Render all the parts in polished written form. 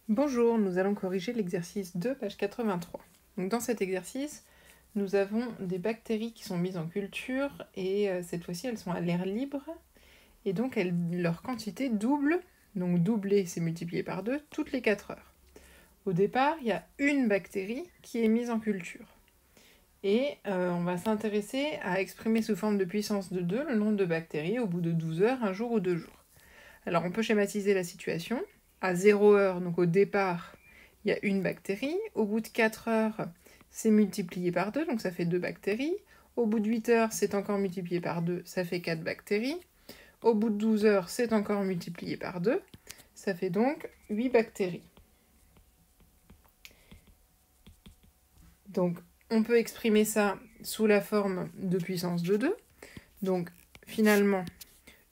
Bonjour, nous allons corriger l'exercice 2, page 83. Donc dans cet exercice, nous avons des bactéries qui sont mises en culture et cette fois-ci elles sont à l'air libre et donc leur quantité double, donc doubler c'est multiplié par 2 toutes les 4 heures. Au départ, il y a une bactérie qui est mise en culture et on va s'intéresser à exprimer sous forme de puissance de 2 le nombre de bactéries au bout de 12 heures, 1 jour ou 2 jours. Alors on peut schématiser la situation. À 0 heure, donc au départ, il y a une bactérie. Au bout de 4 heures, c'est multiplié par 2, donc ça fait 2 bactéries. Au bout de 8 heures, c'est encore multiplié par 2, ça fait 4 bactéries. Au bout de 12 heures, c'est encore multiplié par 2, ça fait donc 8 bactéries. Donc on peut exprimer ça sous la forme de puissance de 2. Donc finalement,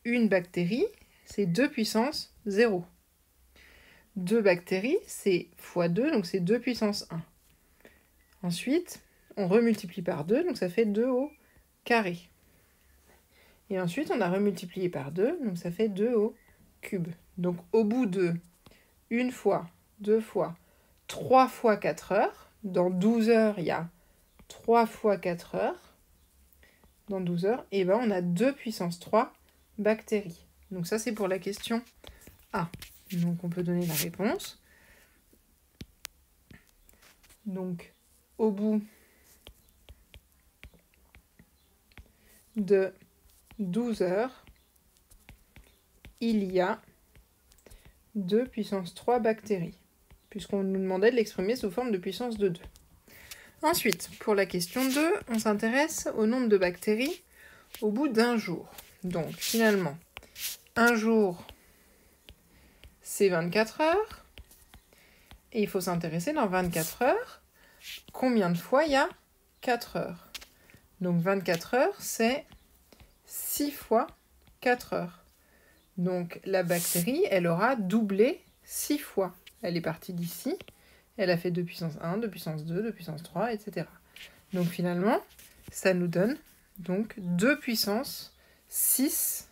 une bactérie, c'est 2 puissance 0. 2 bactéries, c'est x 2, donc c'est 2 puissance 1. Ensuite, on remultiplie par 2, donc ça fait 2 au carré. Et ensuite, on a remultiplié par 2, donc ça fait 2 au cube. Donc au bout de 1 fois, 2 fois, 3 fois 4 heures, dans 12 heures, il y a 3 fois 4 heures, dans 12 heures, et ben on a 2 puissance 3 bactéries. Donc ça, c'est pour la question A. Donc on peut donner la réponse. Donc au bout de 12 heures, il y a 2 puissance 3 bactéries, puisqu'on nous demandait de l'exprimer sous forme de puissance de 2. Ensuite, pour la question 2, on s'intéresse au nombre de bactéries au bout d'un jour. Donc finalement, un jour, c'est 24 heures, et il faut s'intéresser dans 24 heures, combien de fois il y a 4 heures. Donc 24 heures, c'est 6 fois 4 heures. Donc la bactérie, elle aura doublé 6 fois. Elle est partie d'ici, elle a fait 2 puissance 1, 2 puissance 2, 2 puissance 3, etc. Donc finalement, ça nous donne donc 2 puissance 6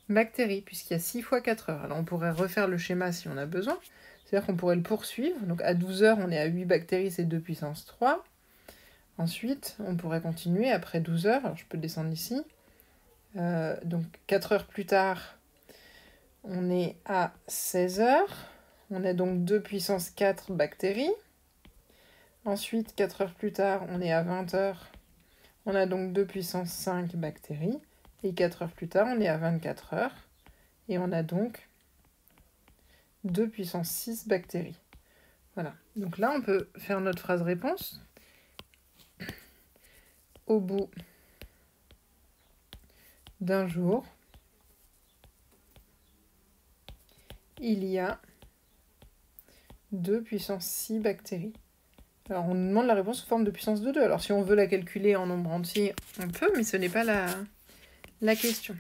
bactéries, puisqu'il y a 6 fois 4 heures. Alors on pourrait refaire le schéma si on a besoin, c'est-à-dire qu'on pourrait le poursuivre. Donc à 12 heures, on est à 8 bactéries, c'est 2 puissance 3. Ensuite, on pourrait continuer après 12 heures, alors je peux descendre ici. Donc 4 heures plus tard, on est à 16 heures. On a donc 2 puissance 4 bactéries. Ensuite, 4 heures plus tard, on est à 20 heures. On a donc 2 puissance 5 bactéries. Et 4 heures plus tard, on est à 24 heures. Et on a donc 2 puissance 6 bactéries. Voilà. Donc là, on peut faire notre phrase réponse. Au bout d'un jour, il y a 2 puissance 6 bactéries. Alors on nous demande la réponse sous forme de puissance de 2. Alors si on veut la calculer en nombre entier, on peut, mais ce n'est pas la question.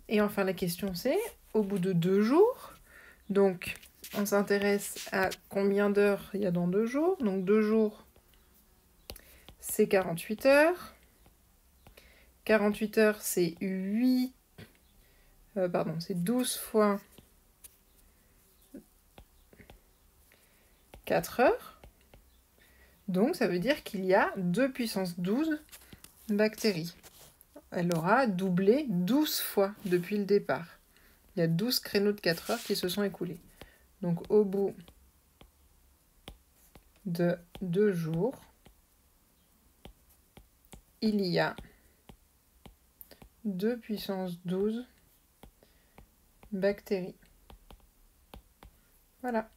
Et enfin la question c'est, au bout de 2 jours, donc on s'intéresse à combien d'heures il y a dans 2 jours. Donc 2 jours, c'est 48 heures. 48 heures, c'est 12 fois 4 heures. Donc ça veut dire qu'il y a 2 puissance 12 bactéries. Elle aura doublé 12 fois depuis le départ. Il y a 12 créneaux de 4 heures qui se sont écoulés. Donc au bout de 2 jours, il y a 2 puissance 12 bactéries. Voilà.